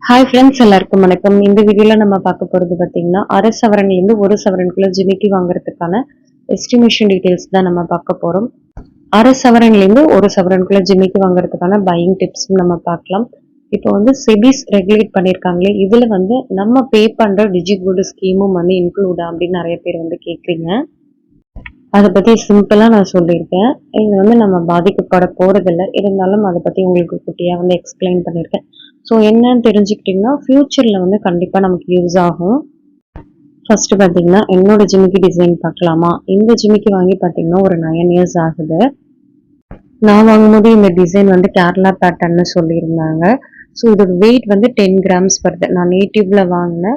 Hi friends, எல்லாருக்கும் வணக்கம். இந்த வீடியோல நம்ம பார்க்க போறது பார்த்தீங்கன்னா, அரை சவரன்லேருந்து ஒரு சவரனுக்குள்ள ஜிமிக்கி வாங்குறதுக்கான எஸ்டிமேஷன் டீடைல்ஸ் தான் நம்ம பார்க்க போறோம். அரை சவரன்லேருந்து ஒரு சவரனுக்குள்ள ஜிமிக்கி வாங்குறதுக்கான பையிங் டிப்ஸும் நம்ம பார்க்கலாம். இப்போ வந்து செபிஸ் ரெகுலேட் பண்ணியிருக்காங்களே, இதுல வந்து நம்ம பே பண்ற டிஜிகோல்டு ஸ்கீமும் வந்து இன்க்ளூடா அப்படின்னு நிறைய பேர் வந்து கேட்குறீங்க. அதை பத்தி சிம்பிளா நான் சொல்லியிருக்கேன். இது வந்து நம்ம பாதிக்கப்பட போறதில்லை, இருந்தாலும் அதை பத்தி உங்களுக்கு குட்டியா வந்து எக்ஸ்பிளைன் பண்ணியிருக்கேன். ஸோ என்னன்னு தெரிஞ்சுக்கிட்டிங்கன்னா ஃபியூச்சர்ல வந்து கண்டிப்பா நமக்கு யூஸ் ஆகும். ஃபர்ஸ்ட் பார்த்தீங்கன்னா என்னோட ஜிமிக்கி டிசைன் பார்க்கலாமா. இந்த ஜிமிக்கி வாங்கி பார்த்தீங்கன்னா ஒரு 9 இயர்ஸ் ஆகுது. நான் வாங்கும்போது இந்த டிசைன் வந்து கேரளா பேட்டர்ன்னு சொல்லியிருந்தாங்க. ஸோ இதோட வெயிட் வந்து 10 கிராம்ஸ் வருது. நான் நேட்டிவ்ல வாங்கின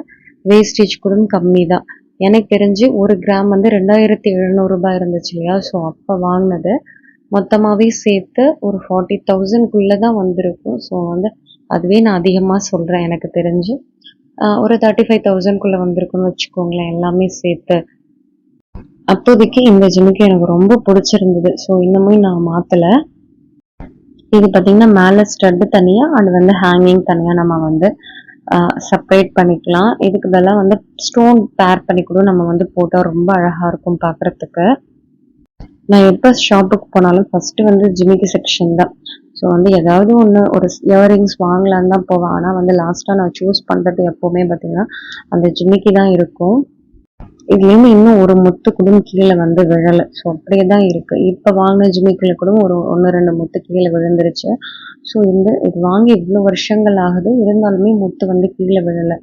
வேஸ்டேஜ் கூட கம்மி தான். எனக்கு தெரிஞ்சு ஒரு கிராம் வந்து 2700 ரூபாய் இருந்துச்சு இல்லையா. ஸோ அப்போ வாங்கினது மொத்தமாகவே சேர்த்து ஒரு 40,000க்குள்ளே தான் வந்திருக்கும். ஸோ வந்து அதுவே நான் அதிகமாக சொல்கிறேன். எனக்கு தெரிஞ்சு ஒரு 35,000க்குள்ளே வந்திருக்குன்னு வச்சுக்கோங்களேன், எல்லாமே சேர்த்து. அப்போதைக்கு இந்த ஜிமிக்கி எனக்கு ரொம்ப பிடிச்சிருந்தது. ஸோ இன்னமும் நான் மாற்றலை. இது பார்த்தீங்கன்னா மேலே ஸ்டட்டு தனியாக அது வந்து ஹேங்கிங் தனியாக நம்ம வந்து செப்பரேட் பண்ணிக்கலாம். இதுக்கு பதிலாக வந்து ஸ்டோன் பேர் பண்ணி கூட நம்ம வந்து போட்டால் ரொம்ப அழகாக இருக்கும் பார்க்குறதுக்கு. நான் எப்போ ஷாப்புக்கு போனாலும் ஃபர்ஸ்ட் வந்து ஜிமிக்கி செக்ஷன் தான். ஸோ வந்து ஏதாவது ஒன்று ஒரு இயரிங்ஸ் வாங்கலான்னு தான் போவேன். ஆனால் வந்து லாஸ்ட்டாக நான் சூஸ் பண்ணுறது எப்போவுமே பார்த்தீங்கன்னா அந்த ஜிமிக்கி தான் இருக்கும். இதுலேருந்து இன்னும் ஒரு முத்து கூட கீழே வந்து விழலை. ஸோ அப்படியே தான் இருக்குது. இப்போ வாங்கின ஜிமிக்கியில் கூட ஒரு 1-2 முத்து கீழே விழுந்துருச்சு. ஸோ இது வாங்கி இவ்வளோ வருஷங்கள் ஆகுது, இருந்தாலுமே முத்து வந்து கீழே விழலை.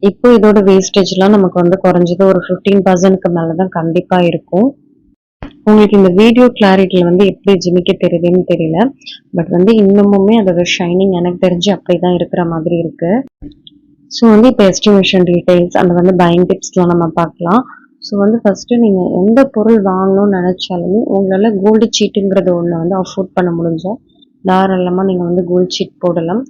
இப்போ இதோட வேஸ்டேஜ்லாம் நமக்கு வந்து குறைஞ்சது ஒரு 15%க்கு மேலே தான் கண்டிப்பாக இருக்கும். உங்களுக்கு இந்த வீடியோ கிளாரிட்டியில் வந்து எப்படி ஜிமிக்கி தெரியுதுன்னு தெரியல, பட் வந்து இன்னமுமே அதோட ஷைனிங் எனக்கு தெரிஞ்சு அப்படி தான் இருக்கிற மாதிரி இருக்கு. ஸோ வந்து இப்போ எஸ்டிமேஷன் டீடைல்ஸ் அந்த வந்து பையிங் டிப்ஸ்லாம் நம்ம பார்க்கலாம். ஸோ வந்து ஃபர்ஸ்ட்டு நீங்கள் எந்த பொருள் வாங்கணும்னு நினச்சாலுமே உங்களால் கோல்டு சீட்டுங்கிறது ஒன்று வந்து அஃபோர்ட் பண்ண முடிஞ்சால் தாராளமாக நீங்கள் வந்து கோல்டு சீட் போடலாம்.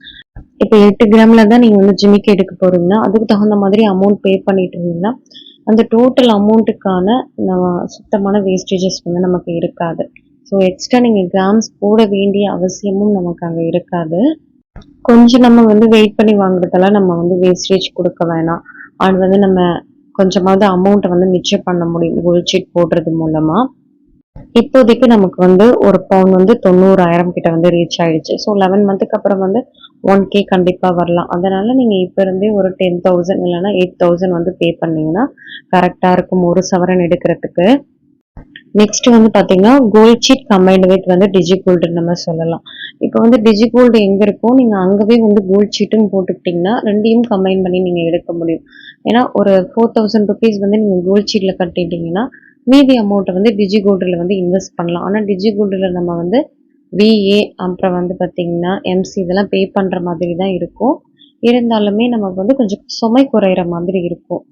இப்போ 8 கிராமில் தான் நீங்கள் வந்து ஜிமிக்கி எடுக்க போகிறீங்கன்னா அதுக்கு தகுந்த மாதிரி அமௌண்ட் பே பண்ணிட்டு இருந்தீங்கன்னா அந்த டோட்டல் அமௌண்ட்டுக்கான சுத்தமான வேஸ்டேஜஸ் வந்து நமக்கு இருக்காது. ஸோ எக்ஸ்ட்ரா நீங்கள் கிராம்ஸ் போட வேண்டிய அவசியமும் நமக்கு அங்கே இருக்காது. கொஞ்சம் நம்ம வந்து வெயிட் பண்ணி வாங்குறதெல்லாம் நம்ம வந்து வேஸ்டேஜ் கொடுக்க வேணாம். அது வந்து நம்ம கொஞ்சமாவது அமௌண்ட்டை வந்து மிச்சம் பண்ண முடியும் கோல்ட் சீட் போடுறது மூலமா. இப்போதைக்கு நமக்கு வந்து ஒரு பவுன் வந்து 90,000 கிட்ட வந்து ரீச் ஆயிடுச்சு. ஸோ 11 மந்த்துக்கு அப்புறம் வந்து 1K கண்டிப்பாக வரலாம். அதனால நீங்கள் இப்போ இருந்தே ஒரு 10,000 இல்லைன்னா 8,000 வந்து பே பண்ணீங்கன்னா கரெக்டாக இருக்கும் ஒரு சவரன் எடுக்கிறதுக்கு. நெக்ஸ்ட் வந்து பார்த்தீங்கன்னா கோல்ட் சீட் கம்பைன்டு வித் வந்து டிஜிகோல்டுன்னு நம்ம சொல்லலாம். இப்போ வந்து டிஜிகோல்டு எங்கே இருக்கும், நீங்கள் அங்கவே வந்து கோல்ட் சீட்டும் போட்டுக்கிட்டிங்கன்னா ரெண்டையும் கம்பைன் பண்ணி நீங்கள் எடுக்க முடியும். ஏன்னா ஒரு 4,000 ருபீஸ் வந்து நீங்கள் கோல்ட் சீட்டில் கட்டிட்டீங்கன்னா மீதி அமௌண்ட்டை வந்து டிஜிகோல்டில் வந்து இன்வெஸ்ட் பண்ணலாம். ஆனால் டிஜிகோல்டில் நம்ம வந்து VA அப்புறம் வந்து பார்த்தீங்கன்னா MC இதெல்லாம் பே பண்ணுற மாதிரி தான் இருக்கும். இருந்தாலுமே நமக்கு வந்து கொஞ்சம் சுமை குறையிற மாதிரி இருக்கும்.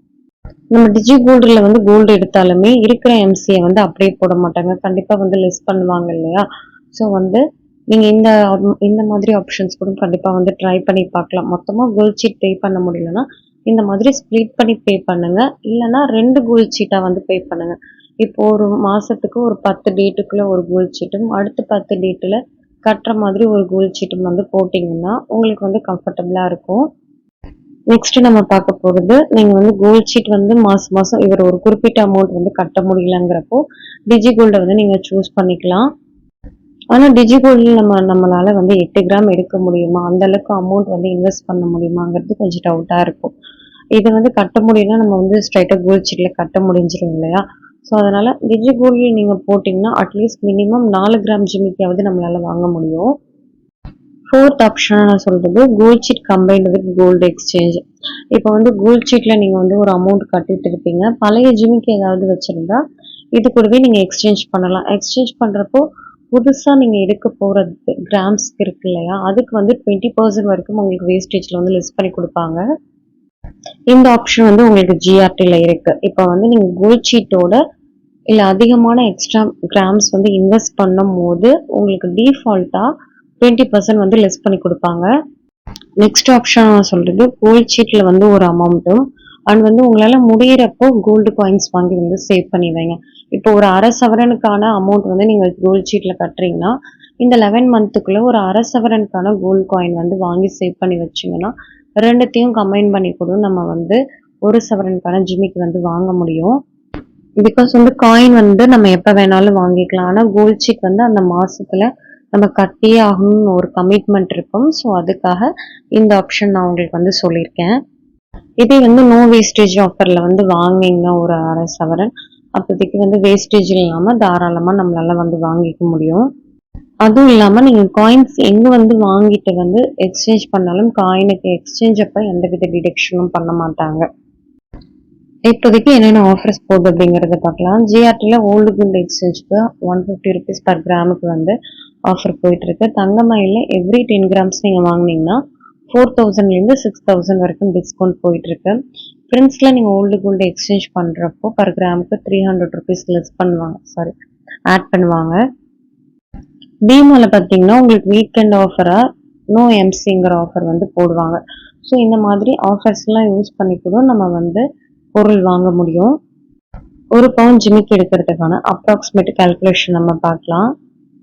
நம்ம டிஜிகோல்டில் வந்து கோல்டு எடுத்தாலுமே இருக்கிற MCயை வந்து அப்படியே போட மாட்டாங்க, கண்டிப்பாக வந்து லெஸ் பண்ணுவாங்க இல்லையா. ஸோ வந்து நீங்கள் இந்த மாதிரி ஆப்ஷன்ஸ் கூட கண்டிப்பாக வந்து ட்ரை பண்ணி பார்க்கலாம். மொத்தமாக கோல்ட் சீட் பே பண்ண முடியலன்னா இந்த மாதிரி ஸ்ப்ளிட் பண்ணி பே பண்ணுங்க, இல்லைன்னா 2 கோல்ட் சீட்டாக வந்து பே பண்ணுங்க. இப்போ ஒரு மாசத்துக்கு ஒரு 10 டேட்டுக்குள்ள ஒரு கோல்ட் சீட்டும் அடுத்த 10 டேட்டில் கட்டுற மாதிரி ஒரு கோல்ட் சீட்டும் வந்து போட்டிங்கன்னா உங்களுக்கு வந்து கம்ஃபர்டபுளாக இருக்கும். நெக்ஸ்ட் நம்ம பார்க்க போகிறது, நீங்கள் வந்து கோல்ட் சீட் வந்து மாதம் மாதம் இவர் ஒரு குறிப்பிட்ட அமௌண்ட் வந்து கட்ட முடியலங்கிறப்போ டிஜிகோல்டை வந்து நீங்கள் சூஸ் பண்ணிக்கலாம். ஆனால் டிஜிகோல்டில் நம்மளால் வந்து 8 கிராம் எடுக்க முடியுமா, அந்த அளவுக்கு அமௌண்ட் வந்து இன்வெஸ்ட் பண்ண முடியுமாங்கிறது கொஞ்சம் டவுட்டாக இருக்கும். இதை வந்து கட்ட முடியும்னா நம்ம வந்து ஸ்ட்ரைட்டாக கோல்ட் சீட்டில் கட்ட முடிஞ்சிடும் இல்லையா. ஸோ அதனால் டிஜிகோல்டில் நீங்கள் போட்டிங்கன்னா அட்லீஸ்ட் மினிமம் 4 கிராம் ஜிமிக்கியாவது நம்மளால் வாங்க முடியும். 4th ஆப்ஷனாக நான் சொல்கிறது gold chit combined with gold exchange. இப்போ வந்து கோல்ட் சீட்டில் நீங்கள் வந்து ஒரு அமௌண்ட் கட்டிட்டு இருப்பீங்க, பழைய ஜிமிக்கி ஏதாவது வச்சுருந்தா இது கூடவே நீங்கள் எக்ஸ்சேஞ்ச் பண்ணலாம். எக்ஸ்சேஞ்ச் பண்ணுறப்போ புதுசாக நீங்கள் எடுக்க போகிறது கிராம்ஸ்க்கு இருக்கு இல்லையா, அதுக்கு வந்து 20% வரைக்கும் உங்களுக்கு வேஸ்டேஜில் வந்து லெஸ் பண்ணி கொடுப்பாங்க. இந்த ஆப்ஷன் வந்து உங்களுக்கு GRTல இருக்கு. இப்போ வந்து நீங்கள் கோல்ட் சீட்டோட இல்லை அதிகமான எக்ஸ்ட்ரா கிராம்ஸ் வந்து இன்வெஸ்ட் பண்ணும் போது உங்களுக்கு டிஃபால்ட்டாக 20% வந்து லெஸ் பண்ணி கொடுப்பாங்க. நெக்ஸ்ட் ஆப்ஷன் நான் சொல்றது கோல்ட் சீட்டில் வந்து ஒரு அமௌண்ட்டும் அண்ட் வந்து உங்களால் முடியிறப்போ கோல்டு காயின்ஸ் வாங்கி வந்து சேவ் பண்ணி வைங்க. இப்போ ஒரு அரை சவரனுக்கான அமௌண்ட் வந்து நீங்கள் கோல்ட் சீட்டில் கட்டுறீங்கன்னா இந்த 11 மந்த்துக்குள்ள ஒரு அரை சவரனுக்கான கோல்ட் காயின் வந்து வாங்கி சேவ் பண்ணி வச்சிங்கன்னா ரெண்டுத்தையும் கம்பைன் பண்ணி கூட நம்ம வந்து ஒரு சவரனுக்கான ஜிமிக்கி வந்து வாங்க முடியும். பிகாஸ் வந்து காயின் வந்து நம்ம எப்போ வேணாலும் வாங்கிக்கலாம். ஆனால் கோல்ட் சீட் வந்து அந்த மாசத்துல நம்ம கட்டியே ஆகணும்னு ஒரு கமிட்மெண்ட் இருக்கும். ஸோ அதுக்காக இந்த ஆப்ஷன் நான் உங்களுக்கு வந்து சொல்லியிருக்கேன். இதே வந்து நோ வேஸ்டேஜ் ஆஃபர்ல வந்து வாங்கினீங்கன்னா ஒரு அரை சவரன் அப்போதைக்கு வந்து வேஸ்டேஜ் இல்லாம தாராளமா நம்மளால வந்து வாங்கிக்க முடியும். அதுவும் இல்லாம நீங்க காயின்ஸ் எங்க வந்து வாங்கிட்டு வந்து எக்ஸ்சேஞ்ச் பண்ணாலும் காயினுக்கு எக்ஸ்சேஞ்ச் அப்ப எந்தவித டிடக்ஷனும் பண்ண மாட்டாங்க. இப்போதைக்கு என்னென்ன ஆஃபர்ஸ் போகுது அப்படிங்கறத பார்க்கலாம். ஜிஆர்டில ஓல்டு கோல்டு எக்ஸ்சேஞ்சுக்கு 150 ருபீஸ் பர் கிராமுக்கு வந்து ஆஃபர் போயிட்டு இருக்கு. தங்கமயில எவ்ரி 10 கிராம்ஸ் நீங்க வாங்கினீங்கன்னா 4000லேருந்து 6000 வரைக்கும் டிஸ்கவுண்ட் போயிட்டு இருக்கு. பிரின்ஸ்ல நீங்க ஓல்டு கோல்டு எக்ஸ்சேஞ்ச் பண்றப்போ பர் கிராமுக்கு 300 ருபீஸ் லெஸ் பண்ணுவாங்க, ஆட் பண்ணுவாங்க. டிமோல பார்த்தீங்கன்னா உங்களுக்கு வீக்கெண்ட் ஆஃபரா நோ எம்சிங்கிற ஆஃபர் வந்து போடுவாங்க. ஸோ இந்த மாதிரி ஆஃபர்ஸ்லாம் யூஸ் பண்ணி கூட நம்ம வந்து பொருள் வாங்க முடியும். ஒரு பவுன் ஜிமிக்கி எடுக்கிறதுக்கான அப்ராக்சிமேட் கால்குலேஷன் நம்ம பார்க்கலாம்.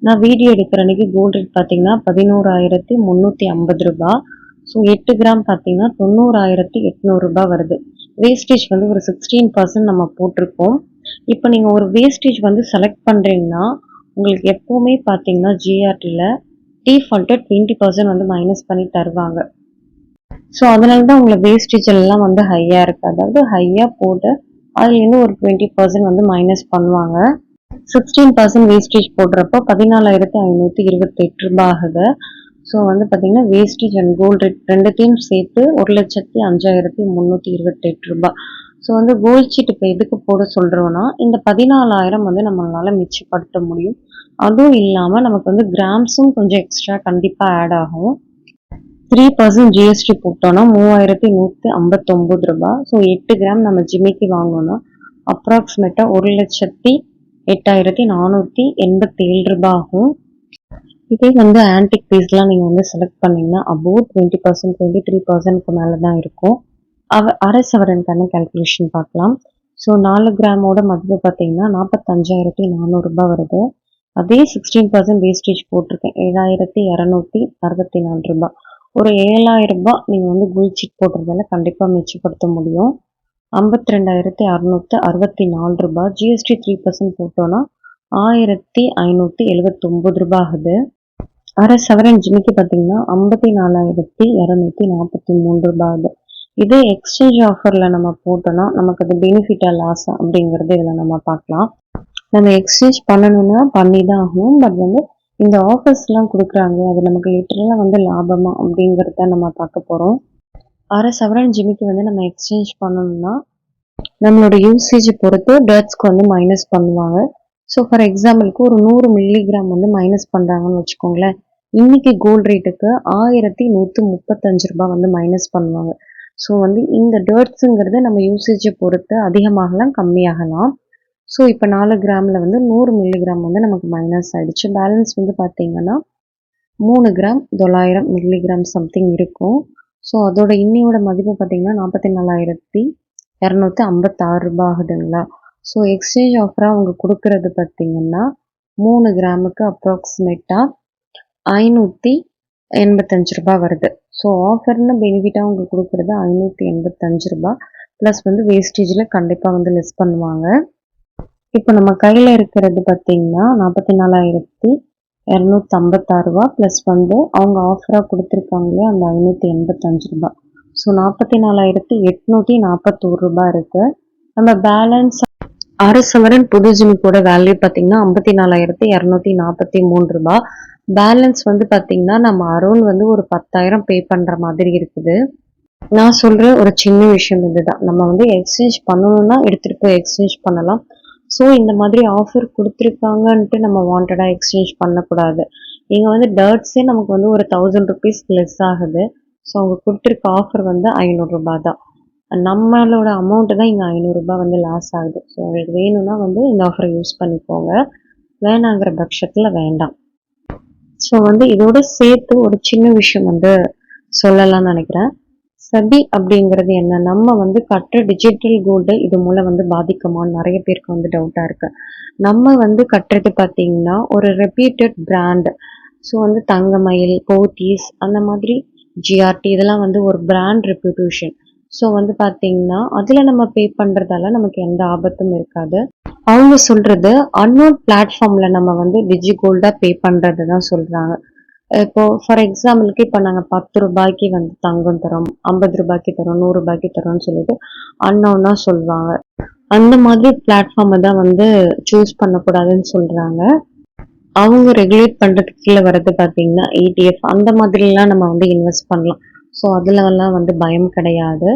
நான் வீடியோ எடுக்கிற அன்னைக்கு கோல்டு ரேட் பார்த்தீங்கன்னா 11,350 ரூபாய். ஸோ 8 கிராம் பார்த்தீங்கன்னா 90,800 ரூபாய் வருது. வேஸ்டேஜ் வந்து ஒரு 16% நம்ம போட்டிருக்கோம். இப்போ நீங்கள் ஒரு வேஸ்டேஜ் வந்து செலக்ட் பண்ணுறீங்கன்னா உங்களுக்கு எப்பவுமே பார்த்தீங்கன்னா ஜிஆர்டியில் டிஃபால்ட்டாக 20% வந்து மைனஸ் பண்ணி தருவாங்க. ஸோ அதனால தான் உங்களை வேஸ்டேஜ் எல்லாம் வந்து ஹையாக இருக்குது. அதாவது ஹையாக போட்டு அதுலேருந்து ஒரு 20% வந்து மைனஸ் பண்ணுவாங்க. 16% வேஸ்டேஜ் போடுறப்போ 14,528 ரூபாய் ஆகுது. ஸோ வந்து பார்த்தீங்கன்னா வேஸ்டேஜ் அண்ட் கோல்ட் ரேட் ரெண்டுத்தையும் சேர்த்து 1,05,328 ரூபாய். ஸோ வந்து கோல்ட் சீட் இப்போ எதுக்கு போட சொல்கிறோன்னா இந்த 14,000 வந்து நம்மளால மிச்சப்படுத்த முடியும். அதுவும் இல்லாமல் நமக்கு வந்து கிராம்ஸும் கொஞ்சம் எக்ஸ்ட்ரா கண்டிப்பாக ஆட் ஆகும். 3% ஜிஎஸ்டி போட்டோன்னா 3,159 ரூபாய். ஸோ 8 கிராம் நம்ம ஜிமிக்கி வாங்கணும்னா அப்ராக்சிமேட்டாக 1,08,487 ரூபாய் ஆகும். இதே வந்து ஆன்டிக் பீஸ்லாம் நீங்கள் வந்து செலக்ட் பண்ணீங்கன்னா அபோவ் 20% 23%க்கு மேலே தான் இருக்கும். அரை சவரனுக்கான கால்குலேஷன் பார்க்கலாம். ஸோ 4 கிராமோட மதிப்பு பார்த்தீங்கன்னா 45,400 ரூபாய் வருது. அதே 16% வேஸ்டேஜ் போட்டிருக்கேன் 7,264 ரூபாய். ஒரு 7,000 ரூபாய் நீங்கள் வந்து கோல்ட் சீட் போடுறதால கண்டிப்பாக மிச்சப்படுத்த முடியும். 52,664 ரூபாய். ஜிஎஸ்டி 3% போட்டோன்னா 1,579 ரூபாய் ஆகுது. அரை சவரன் ஜிமிக்கி பார்த்தீங்கன்னா 54,243 ரூபாய் ஆகுது. இதே எக்ஸ்சேஞ்ச் ஆஃபரில் நம்ம போட்டோன்னா நமக்கு அது பெனிஃபிட்டா லாஸா அப்படிங்கிறது இதில் நம்ம பார்க்கலாம். நம்ம எக்ஸ்சேஞ்ச் பண்ணணும்னா பண்ணி தான் ஆகணும். பட் வந்து இந்த ஆஃபர்ஸ்லாம் கொடுக்குறாங்க அது நமக்கு லிட்டரலாக வந்து லாபமா அப்படிங்கிறத நம்ம பார்க்க போகிறோம். அரை சவரன் ஜிமிக்கி வந்து நம்ம எக்ஸ்சேஞ்ச் பண்ணணும்னா நம்மளோட யூசேஜ் பொறுத்து டர்ட்ஸ்க்கு வந்து மைனஸ் பண்ணுவாங்க. ஸோ ஃபார் எக்ஸாம்பிளுக்கு ஒரு 100 மில்லிகிராம் வந்து மைனஸ் பண்ணுறாங்கன்னு வச்சுக்கோங்களேன். இன்னைக்கு கோல்ட் ரேட்டுக்கு 1,135 ரூபாய் வந்து மைனஸ் பண்ணுவாங்க. ஸோ வந்து இந்த டர்ட்ஸுங்கிறது நம்ம யூசேஜை பொறுத்து அதிகமாகலாம் கம்மியாகலாம். ஸோ இப்போ 4 கிராமில் வந்து 100 மில்லிகிராம் வந்து நமக்கு மைனஸ் ஆகிடுச்சு. பேலன்ஸ் வந்து பார்த்தீங்கன்னா 3 கிராம் 900 மில்லிகிராம் சம்திங் இருக்கும். ஸோ அதோட இன்னையோட மதிப்பு பார்த்தீங்கன்னா 44,256 ரூபாய் ஆகுதுங்களா. ஸோ எக்ஸ்சேஞ்ச் ஆஃபராக அவங்க கொடுக்கறது பார்த்தீங்கன்னா 3 கிராமுக்கு அப்ராக்சிமேட்டாக 585 ரூபாய் வருது. ஸோ ஆஃபர்னு பெனிஃபிட்டாக அவங்க கொடுக்குறது 585 ரூபாய் ப்ளஸ் வந்து வேஸ்டேஜில் கண்டிப்பாக வந்து லெஸ் பண்ணுவாங்க. இப்போ நம்ம கையில் இருக்கிறது பார்த்தீங்கன்னா 44,256 ரூபாய் ப்ளஸ் வந்து அவங்க ஆஃபராக கொடுத்துருக்காங்களே அந்த 585 ரூபாய். ஸோ 44,841 ரூபாய் இருக்குது. நம்ம பேலன்ஸ் அரை சவரன் புது ஜிமிக்கோட வேல்யூ பார்த்தீங்கன்னா 54,243 ரூபாய். பேலன்ஸ் வந்து பார்த்தீங்கன்னா நம்ம அரௌண்ட் வந்து ஒரு 10,000 பே பண்ணுற மாதிரி இருக்குது. நான் சொல்கிற ஒரு சின்ன விஷயம் இதுதான். நம்ம வந்து எக்ஸ்சேஞ்ச் பண்ணணும்னா எடுத்துகிட்டு போய் எக்ஸ்சேஞ்ச் பண்ணலாம். ஸோ இந்த மாதிரி ஆஃபர் கொடுத்துருக்காங்கன்ட்டு நம்ம வாண்டடாக எக்ஸ்சேஞ்ச் பண்ணக்கூடாது. இங்கே வந்து டர்ட்ஸே நமக்கு வந்து ஒரு 1,000 ருபீஸ் லெஸ் ஆகுது. ஸோ அவங்க கொடுத்துருக்க ஆஃபர் வந்து 500 ரூபாய் தான். நம்மளோட அமௌண்ட்டு தான் இங்கே 500 ரூபாய் வந்து லாஸ் ஆகுது. ஸோ உங்களுக்கு வேணும்னா வந்து இந்த ஆஃபரை யூஸ் பண்ணிக்கோங்க, வேணாங்கிற பட்சத்தில் வேண்டாம். ஸோ வந்து இதோட சேர்த்து ஒரு சின்ன விஷயம் வந்து சொல்லலாம்னு நினைக்கிறேன். சபி அப்படிங்கிறது என்ன, நம்ம வந்து கட்டுற டிஜிட்டல் கோல்டு இது மூலம் வந்து பாதிக்குமான்னு நிறைய பேருக்கு வந்து டவுட்டாக இருக்கு. நம்ம வந்து கட்டுறது பார்த்தீங்கன்னா ஒரு ரெப்யூட்டட் பிராண்ட், ஸோ வந்து தங்கமயில், போத்தீஸ் அந்த மாதிரி ஜிஆர்டி இதெல்லாம் வந்து ஒரு பிராண்ட் ரெப்யூட்டேஷன். ஸோ வந்து பார்த்தீங்கன்னா அதில் நம்ம பே பண்ணுறதால நமக்கு எந்த ஆபத்தும் இருக்காது. அவங்க சொல்றது அன்னோன் பிளாட்ஃபார்ம்ல நம்ம வந்து டிஜிகோல்டா பே பண்றது தான் சொல்றாங்க. இப்போ ஃபார் எக்ஸாம்பிளுக்கு இப்போ நாங்கள் 10 ரூபாய்க்கு வந்து தங்கம் தரோம், 50 ரூபாய்க்கு தரோம், 100 ரூபாய்க்கு தரோம்னு சொல்லிட்டு அன்னோன்னா சொல்லுவாங்க. அந்த மாதிரி பிளாட்ஃபார்மை தான் வந்து சூஸ் பண்ணக்கூடாதுன்னு சொல்றாங்க. அவங்க ரெகுலேட் பண்றதுக்கு கீழே வர்றது பார்த்தீங்கன்னா ETF அந்த மாதிரிலாம் நம்ம வந்து இன்வெஸ்ட் பண்ணலாம். ஸோ அதுலலாம் வந்து பயம் கிடையாது.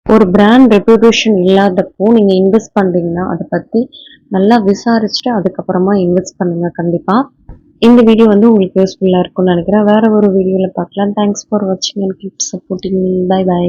ஒரு பிராண்ட் ரெப்யூட்டேஷன் இல்லாதப்போ நீங்க இன்வெஸ்ட் பண்றீங்கன்னா அதை பத்தி நல்லா விசாரிச்சுட்டு அதுக்கப்புறமா இன்வெஸ்ட் பண்ணுங்க கண்டிப்பா. இந்த வீடியோ வந்து உங்களுக்கு யூஸ்ஃபுல்லா இருக்கும்னு நினைக்கிறேன். வேற ஒரு வீடியோல பார்க்கலாம். தேங்க்ஸ் ஃபார் வாட்சிங் and keep supporting me. Bye by.